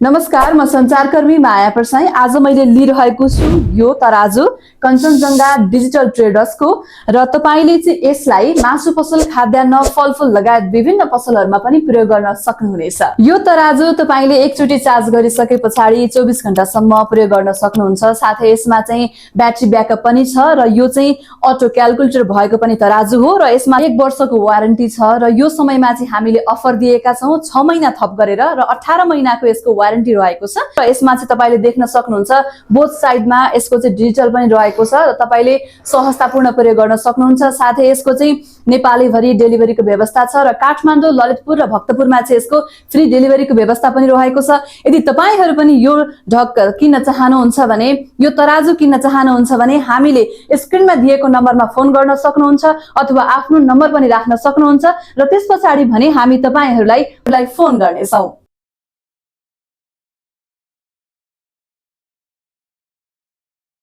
नमस्कार, म सञ्चारकर्मी माया प्रसाई। आज मैले लिइरहेको छु यो तराजु कञ्चनजङ्घा डिजिटल ट्रेडर्सको र तपाईले चाहिँ यसलाई मासु पसल, खाद्यान्न, फलफुल लगायत विभिन्न पसलहरुमा पनि प्रयोग गर्न सक्नुहुनेछ। यो तराजु तपाईले एकचोटी चार्ज गरिसके पछाडी 24 घण्टासम्म प्रयोग गर्न सक्नुहुन्छ। साथै यसमा चाहिँ ब्याट्री ब्याकअप पनि छ र यो चाहिँ अटो क्याल्कुलेटर भएको पनि तराजु हो र यसमा 1 वर्षको वारेन्टी छ र यो समयमा चाहिँ हामीले अफर दिएका छौं 6 महिना थप गरेर र 18 महिनाको यसको वारेन्टी रहेको छ र यसमा चाहिँ तपाईले देख्न सक्नुहुन्छ बोथ साइडमा यसको चाहिँ डिजिटल पनि रहेको छ र तपाईले सहजतापूर्ण प्रयोग गर्न सक्नुहुन्छ। साथै यसको चाहिँ नेपाली भरि डेलिभरीको व्यवस्था छ र काठमाडौँ, ललितपुर र भक्तपुरमा चाहिँ यसको फ्री डेलिभरीको व्यवस्था पनि रहेको छ। यदि तपाईहरु पनि यो ढक किन्न चाहनुहुन्छ भने, यो तराजु किन्न चाहनुहुन्छ भने हामीले स्क्रिनमा दिएको नम्बरमा फोन गर्न सक्नुहुन्छ अथवा आफ्नो नम्बर पनि राख्न सक्नुहुन्छ र त्यसपछि भने हामी तपाईहरुलाई फोन गर्नेछौं।